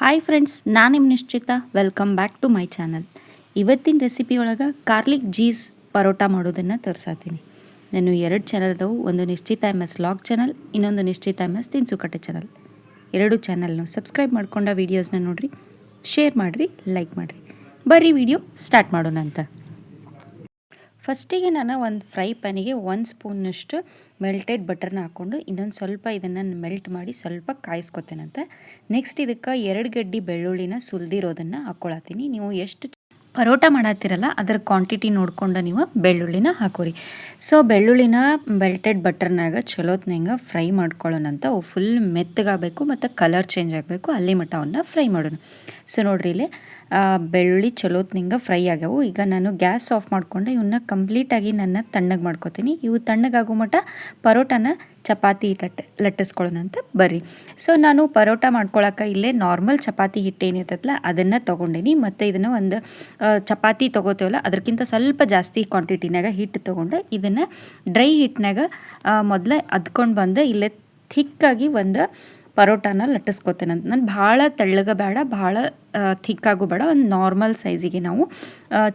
Hi friends, ನಾನು ನಿಮ್ಮ ನಿಶ್ಚಿತ. Welcome back to my channel. ಇವತ್ತಿನ ರೆಸಿಪಿ ಒಳಗೆ ಗಾರ್ಲಿಕ್ ಚೀಸ್ ಪರೋಟ ಮಾಡೋದನ್ನು ತೋರಿಸಾತೀನಿ. ನಾನು 2 ಚಾನಲ್ ಅದಾವು. ಒಂದು ನಿಶ್ಚಿತ MS ಲಾಗ್ ಚಾನಲ್, ಇನ್ನೊಂದು ನಿಶ್ಚಿತ MS ತಿನ್ಸುಕಟ್ಟೆ ಚಾನಲ್. 2 ಚಾನಲ್ನು ಸಬ್ಸ್ಕ್ರೈಬ್ ಮಾಡ್ಕೊಂಡ ವೀಡಿಯೋಸ್ನ ನೋಡಿರಿ, ಶೇರ್ ಮಾಡಿರಿ, ಲೈಕ್ ಮಾಡಿರಿ. ಬರ್ರಿ ವಿಡಿಯೋ ಸ್ಟಾರ್ಟ್ ಮಾಡೋಣ ಅಂತ. ಫಸ್ಟಿಗೆ ನಾನು ಒಂದು ಫ್ರೈ ಪ್ಯಾನಿಗೆ 1 ಸ್ಪೂನಷ್ಟು ಮೆಲ್ಟೆಡ್ ಬಟರ್ನ ಹಾಕ್ಕೊಂಡು ಇನ್ನೊಂದು ಸ್ವಲ್ಪ ಇದನ್ನು ಮೆಲ್ಟ್ ಮಾಡಿ ಸ್ವಲ್ಪ ಕಾಯಿಸ್ಕೊತೇನಂತೆ. ನೆಕ್ಸ್ಟ್ ಇದಕ್ಕೆ 2 ಗಡ್ಡಿ ಬೆಳ್ಳುಳ್ಳಿನ ಸುಲಿದಿರೋದನ್ನು ಹಾಕ್ಕೊಳತ್ತೀನಿ. ನೀವು ಎಷ್ಟು ಪರೋಟ ಮಾಡತ್ತೀರಲ್ಲ ಅದರ ಕ್ವಾಂಟಿಟಿ ನೋಡ್ಕೊಂಡು ನೀವು ಬೆಳ್ಳುಳ್ಳಿನ ಹಾಕೋರಿ. ಸೊ ಬೆಳ್ಳುಳ್ಳಿನ ಮೆಲ್ಟೆಡ್ ಬಟರ್ನಾಗ ಚಲೋತ್ನಂಗೆ ಫ್ರೈ ಮಾಡ್ಕೊಳ್ಳೋಣಂತ. ಅವು ಫುಲ್ ಮೆತ್ತಗಾಗಬೇಕು ಮತ್ತು ಕಲರ್ ಚೇಂಜ್ ಆಗಬೇಕು, ಅಲ್ಲಿ ಮಟ್ಟ ಅವನ್ನ ಫ್ರೈ ಮಾಡೋಣ. ಸೊ ನೋಡ್ರಿ ಇಲ್ಲಿ ಬೆಳ್ಳುಳ್ಳಿ ಚಲೋತ್ನಿಂಗೆ ಫ್ರೈ ಆಗ್ಯಾವು. ಈಗ ನಾನು ಗ್ಯಾಸ್ ಆಫ್ ಮಾಡಿಕೊಂಡು ಇವನ್ನ ಕಂಪ್ಲೀಟಾಗಿ ನನ್ನ ತಣ್ಣಗೆ ಮಾಡ್ಕೊತೀನಿ. ಇವು ತಣ್ಣಗಾಗೋ ಮಟ್ಟ ಪರೋಟನ ಚಪಾತಿ ಲಟ್ಟಿಸ್ಕೊಳ್ಳೋಣ ಅಂತ ಬರ್ರಿ. ಸೊ ನಾನು ಪರೋಟ ಮಾಡ್ಕೊಳಕ್ಕೆ ಇಲ್ಲೇ ನಾರ್ಮಲ್ ಚಪಾತಿ ಹಿಟ್ಟು ಏನಿರ್ತೈತಲ್ಲ ಅದನ್ನು ತೊಗೊಂಡೀನಿ. ಮತ್ತು ಇದನ್ನು ಒಂದು ಚಪಾತಿ ತೊಗೋತೇವಲ್ಲ ಅದಕ್ಕಿಂತ ಸ್ವಲ್ಪ ಜಾಸ್ತಿ ಕ್ವಾಂಟಿಟಿನಾಗ ಹಿಟ್ಟು ತೊಗೊಂಡು ಇದನ್ನು ಡ್ರೈ ಹಿಟ್ಟಿನಾಗ ಮೊದಲೇ ಅದ್ಕೊಂಡು ಬಂದು ಇಲ್ಲೇ ಥಿಕ್ಕಾಗಿ ಒಂದು ಪರೋಟಾನ ಲಟ್ಟಿಸ್ಕೊತೇನಂತ. ನಾನು ಭಾಳ ತೆಳ್ಳಗೆ ಬೇಡ, ಭಾಳ ಥಿಕ್ಕಾಗೂ ಬೇಡ, ಒಂದು ನಾರ್ಮಲ್ ಸೈಜಿಗೆ ನಾವು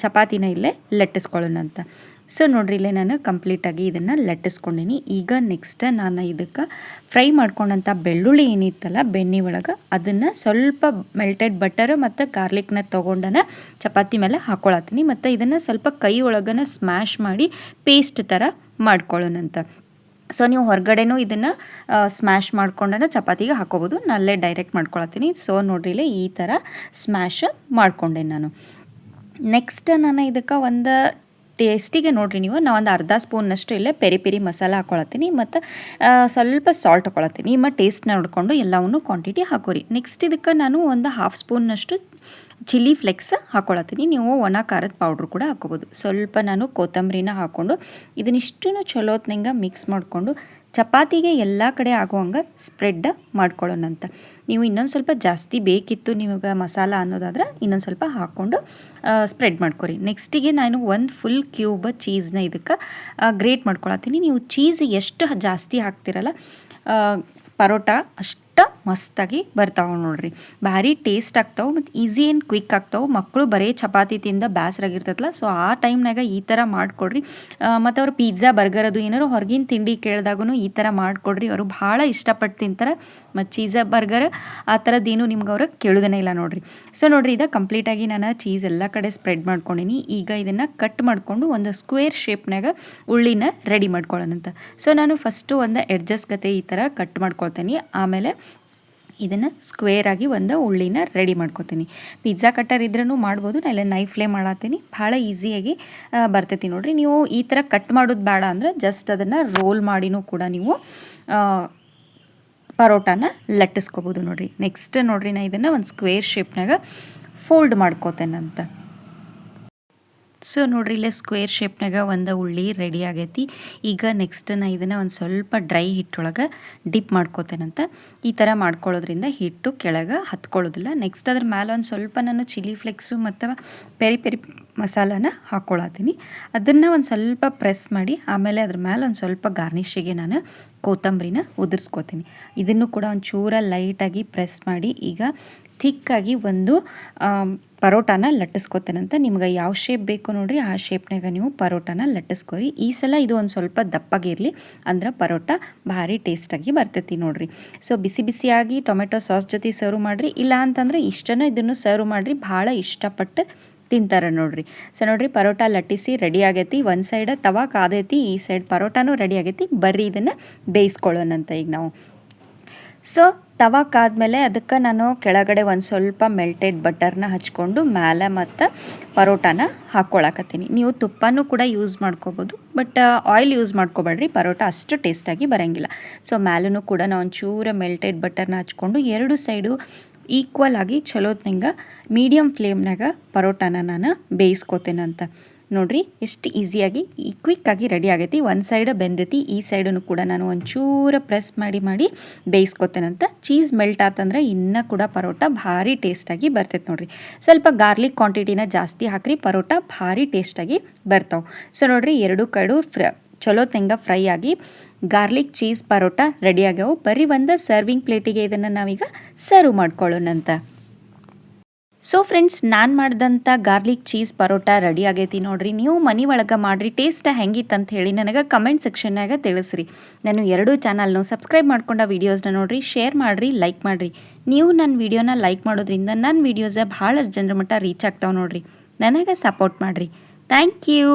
ಚಪಾತಿನ ಇಲ್ಲೇ ಲಟ್ಟಿಸ್ಕೊಳ್ಳೋಣಂತ. ಸೊ ನೋಡ್ರಿ ಇಲ್ಲೇ ನಾನು ಕಂಪ್ಲೀಟಾಗಿ ಇದನ್ನು ಲಟ್ಟಿಸ್ಕೊಂಡೀನಿ. ಈಗ ನೆಕ್ಸ್ಟ್ ನಾನು ಇದಕ್ಕೆ ಫ್ರೈ ಮಾಡ್ಕೊಂಡಂಥ ಬೆಳ್ಳುಳ್ಳಿ ಏನಿತ್ತಲ್ಲ ಬೆಣ್ಣೆ ಒಳಗೆ ಅದನ್ನು ಸ್ವಲ್ಪ ಮೆಲ್ಟೆಡ್ ಬಟರ್ ಮತ್ತು ಗಾರ್ಲಿಕ್ನ ತೊಗೊಂಡನ ಚಪಾತಿ ಮೇಲೆ ಹಾಕ್ಕೊಳತ್ತೀನಿ. ಮತ್ತು ಇದನ್ನು ಸ್ವಲ್ಪ ಕೈ ಒಳಗನ ಸ್ಮ್ಯಾಶ್ ಮಾಡಿ ಪೇಸ್ಟ್ ಥರ ಮಾಡ್ಕೊಳ್ಳೋಣಂತ. ಸೊ ನೀವು ಹೊರಗಡೆನೂ ಇದನ್ನು ಸ್ಮ್ಯಾಶ್ ಮಾಡ್ಕೊಂಡನ ಚಪಾತಿಗೆ ಹಾಕೋಬೋದು. ನಲ್ಲೇ ಡೈರೆಕ್ಟ್ ಮಾಡ್ಕೊಳತ್ತೀನಿ. ಸೊ ನೋಡ್ರಿ ಇಲ್ಲೇ ಈ ಥರ ಸ್ಮ್ಯಾಶ್ ಮಾಡ್ಕೊಂಡೆ ನಾನು. ನೆಕ್ಸ್ಟ್ ನಾನು ಇದಕ್ಕೆ ಒಂದು ಟೇಸ್ಟಿಗೆ ನೋಡ್ರಿ ನೀವು ಒಂದು ಅರ್ಧ ಸ್ಪೂನ್ನಷ್ಟು ಇಲ್ಲೇ ಪೆರಿ ಮಸಾಲ ಹಾಕ್ಕೊಳತ್ತೀನಿ. ಮತ್ತು ಸ್ವಲ್ಪ ಸಾಲ್ಟ್ ಹಾಕ್ಕೊಳತ್ತೀನಿ. ಮತ್ತು ಟೇಸ್ಟ್ನ ನೋಡಿಕೊಂಡು ಎಲ್ಲವನ್ನೂ ಕ್ವಾಂಟಿಟಿ ಹಾಕೋರಿ. ನೆಕ್ಸ್ಟ್ ಇದಕ್ಕೆ ನಾನು ಒಂದು 1/2 ಸ್ಪೂನ್ನಷ್ಟು ಚಿಲ್ಲಿ ಫ್ಲೆಕ್ಸ್ ಹಾಕ್ಕೊಳತ್ತೀನಿ. ನೀವು ಒಣ ಖಾರದ ಪೌಡ್ರು ಕೂಡ ಹಾಕೋಬೋದು. ಸ್ವಲ್ಪ ನಾನು ಕೊತ್ತಂಬರಿನ ಹಾಕ್ಕೊಂಡು ಇದನ್ನಿಷ್ಟು ಚಲೋತ್ನಂಗೆ ಮಿಕ್ಸ್ ಮಾಡಿಕೊಂಡು ಚಪಾತಿಗೆ ಎಲ್ಲ ಕಡೆ ಆಗುವಂಗೆ ಸ್ಪ್ರೆಡ್ ಮಾಡ್ಕೊಳ್ಳೋಣಂತ. ನೀವು ಇನ್ನೊಂದು ಸ್ವಲ್ಪ ಜಾಸ್ತಿ ಬೇಕಿತ್ತು ನಿಮಗೆ ಮಸಾಲ ಅನ್ನೋದಾದ್ರೆ ಇನ್ನೊಂದು ಸ್ವಲ್ಪ ಹಾಕ್ಕೊಂಡು ಸ್ಪ್ರೆಡ್ ಮಾಡ್ಕೊರಿ. ನೆಕ್ಸ್ಟಿಗೆ ನಾನು ಒಂದು ಫುಲ್ ಕ್ಯೂಬ್ ಚೀಸ್ನ ಇದಕ್ಕೆ ಗ್ರೇಟ್ ಮಾಡ್ಕೊಳತ್ತೀನಿ. ನೀವು ಚೀಸ್ ಎಷ್ಟು ಜಾಸ್ತಿ ಹಾಕ್ತಿರಲ್ಲ ಪರೋಟ ಅಷ್ಟು ಮಸ್ತಾಗಿ ಬರ್ತಾವೆ ನೋಡ್ರಿ. ಭಾರಿ ಟೇಸ್ಟ್ ಆಗ್ತಾವೆ ಮತ್ತು ಈಸಿ ಆ್ಯಂಡ್ ಕ್ವಿಕ್ ಆಗ್ತಾವೆ. ಮಕ್ಕಳು ಬರೀ ಚಪಾತಿ ತಿಂದ ಬೇಸರಾಗಿರ್ತೈತಲ್ಲ, ಸೊ ಆ ಟೈಮ್ನಾಗ ಈ ಥರ ಮಾಡಿಕೊಡ್ರಿ. ಮತ್ತು ಅವ್ರು ಪಿಜ್ಜಾ ಬರ್ಗರ್ ಅದು ಏನಾರು ಹೊರಗಿನ ತಿಂಡಿ ಕೇಳಿದಾಗೂ ಈ ಥರ ಮಾಡಿಕೊಡ್ರಿ. ಅವರು ಭಾಳ ಇಷ್ಟಪಟ್ಟು ತಿಂತಾರೆ. ಮತ್ತು ಚೀಝಾ ಬರ್ಗರ್ ಆ ಥರದ್ದೇನು ನಿಮ್ಗೆ ಅವ್ರಿಗೆ ಕೇಳೋದೇ ಇಲ್ಲ ನೋಡ್ರಿ. ಸೊ ನೋಡ್ರಿ ಇದು ಕಂಪ್ಲೀಟಾಗಿ ನಾನು ಚೀಸ್ ಎಲ್ಲ ಕಡೆ ಸ್ಪ್ರೆಡ್ ಮಾಡ್ಕೊಂಡಿನಿ. ಈಗ ಇದನ್ನು ಕಟ್ ಮಾಡಿಕೊಂಡು ಒಂದು ಸ್ಕ್ವೇರ್ ಶೇಪ್ನಾಗ ಉಳ್ಳಿನ ರೆಡಿ ಮಾಡ್ಕೊಳ್ಳೋಣಂತ. ಸೊ ನಾನು ಫಸ್ಟು ಒಂದು ಎಡ್ಜಸ್ ಗತೆ ಈ ಥರ ಕಟ್ ಮಾಡ್ಕೊಳ್ತೀನಿ. ಆಮೇಲೆ ಇದನ್ನು ಸ್ಕ್ವೇರಾಗಿ ಒಂದು ಉಳ್ಳಿನ ರೆಡಿ ಮಾಡ್ಕೊತೀನಿ. ಪಿಜ್ಜಾ ಕಟ್ಟರ್ ಇದ್ರೂ ಮಾಡ್ಬೋದು, ನಾನು ನೈಫ್ಲೇ ಮಾಡತ್ತೀನಿ. ಭಾಳ ಈಸಿಯಾಗಿ ಬರ್ತೈತಿ ನೋಡಿರಿ. ನೀವು ಈ ಥರ ಕಟ್ ಮಾಡೋದು ಬೇಡ ಅಂದರೆ ಜಸ್ಟ್ ಅದನ್ನು ರೋಲ್ ಮಾಡಿನೂ ಕೂಡ ನೀವು ಪರೋಟಾನ ಲಟ್ಟಿಸ್ಕೋಬೋದು ನೋಡಿರಿ. ನೆಕ್ಸ್ಟ್ ನೋಡಿರಿ ನಾನು ಇದನ್ನು ಒಂದು ಸ್ಕ್ವೇರ್ ಶೇಪ್ನಾಗ ಫೋಲ್ಡ್ ಮಾಡ್ಕೋತೇನಂತ. ಸೊ ನೋಡ್ರಿ ಇಲ್ಲೇ ಸ್ಕ್ವೇರ್ ಶೇಪ್ನಾಗ ಒಂದು ಉಳ್ಳಿ ರೆಡಿ ಆಗೈತಿ. ಈಗ ನೆಕ್ಸ್ಟ್ ನಾನು ಇದನ್ನು ಒಂದು ಸ್ವಲ್ಪ ಡ್ರೈ ಹಿಟ್ಟೊಳಗೆ ಡಿಪ್ ಮಾಡ್ಕೋತೇನಂತ. ಈ ಥರ ಮಾಡ್ಕೊಳ್ಳೋದ್ರಿಂದ ಹಿಟ್ಟು ಕೆಳಗೆ ಹತ್ಕೊಳ್ಳೋದಿಲ್ಲ. ನೆಕ್ಸ್ಟ್ ಅದ್ರ ಮೇಲೆ ಒಂದು ಸ್ವಲ್ಪ ನಾನು ಚಿಲ್ಲಿ ಫ್ಲೆಕ್ಸು ಮತ್ತು ಪೆರಿ ಮಸಾಲಾನ ಹಾಕ್ಕೊಳತ್ತೀನಿ. ಅದನ್ನು ಒಂದು ಸ್ವಲ್ಪ ಪ್ರೆಸ್ ಮಾಡಿ ಆಮೇಲೆ ಅದ್ರ ಮೇಲೆ ಒಂದು ಸ್ವಲ್ಪ ಗಾರ್ನಿಷಿಗೆ ನಾನು ಕೊತ್ತಂಬರಿನ ಉದುರಿಸ್ಕೋತೀನಿ. ಇದನ್ನು ಕೂಡ ಒಂದು ಚೂರ ಲೈಟಾಗಿ ಪ್ರೆಸ್ ಮಾಡಿ ಈಗ ಥಿಕ್ಕಾಗಿ ಒಂದು ಪರೋಟಾನ ಲಟ್ಟಿಸ್ಕೋತೇನಂತ. ನಿಮ್ಗೆ ಯಾವ ಶೇಪ್ ಬೇಕು ನೋಡಿರಿ ಆ ಶೇಪ್ನಾಗ ನೀವು ಪರೋಟಾನ ಲಟ್ಟಿಸ್ಕೋರಿ. ಈ ಸಲ ಇದು ಒಂದು ಸ್ವಲ್ಪ ದಪ್ಪಗಿರಲಿ ಅಂದ್ರೆ ಪರೋಟ ಭಾರಿ ಟೇಸ್ಟಾಗಿ ಬರ್ತೈತಿ ನೋಡಿರಿ. ಸೊ ಬಿಸಿಯಾಗಿ ಟೊಮೆಟೊ ಸಾಸ್ ಜೊತೆ ಸರ್ವ್ ಮಾಡಿರಿ. ಇಲ್ಲ ಅಂತಂದರೆ ಇಷ್ಟನ್ನು ಇದನ್ನು ಸರ್ವ್ ಮಾಡಿರಿ, ಭಾಳ ಇಷ್ಟಪಟ್ಟು ತಿಂತಾರೆ ನೋಡ್ರಿ. ಸೊ ನೋಡ್ರಿ ಪರೋಟ ಲಟ್ಟಿಸಿ ರೆಡಿ ಆಗೈತಿ. ಒಂದು ಸೈಡ್ ತವಾ ಕಾದೈತಿ, ಈ ಸೈಡ್ ಪರೋಟಾನೂ ರೆಡಿ ಆಗೈತಿ. ಬರ್ರಿ ಇದನ್ನು ಬೇಯಿಸ್ಕೊಳ್ಳೋಣಂತ ಈಗ ನಾವು. ಸೊ ತವಾ ಕಾದ್ಮೇಲೆ ಅದಕ್ಕೆ ನಾನು ಕೆಳಗಡೆ ಒಂದು ಸ್ವಲ್ಪ ಮೆಲ್ಟೆಡ್ ಬಟರ್ನ ಹಚ್ಕೊಂಡು ಮೇಲೆ ಮತ್ತು ಪರೋಟಾನ ಹಾಕ್ಕೊಳಕತ್ತೀನಿ. ನೀವು ತುಪ್ಪನೂ ಕೂಡ ಯೂಸ್ ಮಾಡ್ಕೋಬೋದು, ಬಟ್ ಆಯಿಲ್ ಯೂಸ್ ಮಾಡ್ಕೋಬೇಡ್ರಿ, ಪರೋಟ ಅಷ್ಟು ಟೇಸ್ಟಾಗಿ ಬರೋಂಗಿಲ್ಲ. ಸೊ ಮೇಲೂ ಕೂಡ ನಾನು ಒಂಚೂರ ಮೆಲ್ಟೆಡ್ ಬಟರ್ನ ಹಚ್ಕೊಂಡು 2 ಸೈಡು ಈಕ್ವಲ್ ಆಗಿ ಚಲೋತ್ನಂಗೆ ಮೀಡಿಯಮ್ ಫ್ಲೇಮ್ನಾಗ ಪರೋಟಾನ ನಾನು ಬೇಯಿಸ್ಕೋತೇನಂತ. ನೋಡ್ರಿ ಎಷ್ಟು ಈಸಿಯಾಗಿ ಕ್ವಿಕ್ಕಾಗಿ ರೆಡಿ ಆಗೈತಿ. ಒಂದು ಸೈಡ್ ಬೆಂದೈತಿ, ಈ ಸೈಡನ್ನು ಕೂಡ ನಾನು ಒಂಚೂರು ಪ್ರೆಸ್ ಮಾಡಿ ಬೇಯಿಸ್ಕೊತೇನಂತ. ಚೀಸ್ ಮೆಲ್ಟ್ ಆತಂದ್ರೆ ಇನ್ನೂ ಕೂಡ ಪರೋಟ ಭಾರಿ ಟೇಸ್ಟಾಗಿ ಬರ್ತೈತೆ ನೋಡ್ರಿ. ಸ್ವಲ್ಪ ಗಾರ್ಲಿಕ್ ಕ್ವಾಂಟಿಟಿನ ಜಾಸ್ತಿ ಹಾಕ್ರಿ, ಪರೋಟ ಭಾರಿ ಟೇಸ್ಟಾಗಿ ಬರ್ತಾವೆ. ಸೊ ನೋಡ್ರಿ 2 ಕಡೆ ಚಲೋ ತೆಂಗ ಫ್ರೈ ಆಗಿ ಗಾರ್ಲಿಕ್ ಚೀಸ್ ಪರೋಟ ರೆಡಿ ಆಗ್ಯಾವು. ಬರೀ ಒಂದು ಸರ್ವಿಂಗ್ ಪ್ಲೇಟಿಗೆ ಇದನ್ನು ನಾವೀಗ ಸರ್ವ್ ಮಾಡ್ಕೊಳ್ಳೋಣಂತ. ಸೊ ಫ್ರೆಂಡ್ಸ್, ನಾನು ಮಾಡಿದಂಥ ಗಾರ್ಲಿಕ್ ಚೀಸ್ ಪರೋಟ ರೆಡಿ ಆಗೈತಿ ನೋಡ್ರಿ. ನೀವು ಮನೆ ಒಳಗೆ ಮಾಡಿರಿ. ಟೇಸ್ಟ್ ಹೆಂಗಿತ್ತು ಅಂತ ಹೇಳಿ ನನಗೆ ಕಮೆಂಟ್ ಸೆಕ್ಷನ್ನಾಗ ತಿಳಿಸ್ರಿ. ನಾನು 2 ಚಾನಲ್ನು ಸಬ್ಸ್ಕ್ರೈಬ್ ಮಾಡ್ಕೊಂಡ ವೀಡಿಯೋಸ್ನ ನೋಡಿರಿ, ಶೇರ್ ಮಾಡಿರಿ, ಲೈಕ್ ಮಾಡಿರಿ. ನೀವು ನನ್ನ ವೀಡಿಯೋನ ಲೈಕ್ ಮಾಡೋದ್ರಿಂದ ನನ್ನ ವೀಡಿಯೋಸ ಭಾಳಷ್ಟು ಜನರ ಮಟ್ಟ ರೀಚ್ ಆಗ್ತಾವೆ ನೋಡ್ರಿ. ನನಗೆ ಸಪೋರ್ಟ್ ಮಾಡಿರಿ. Thank you.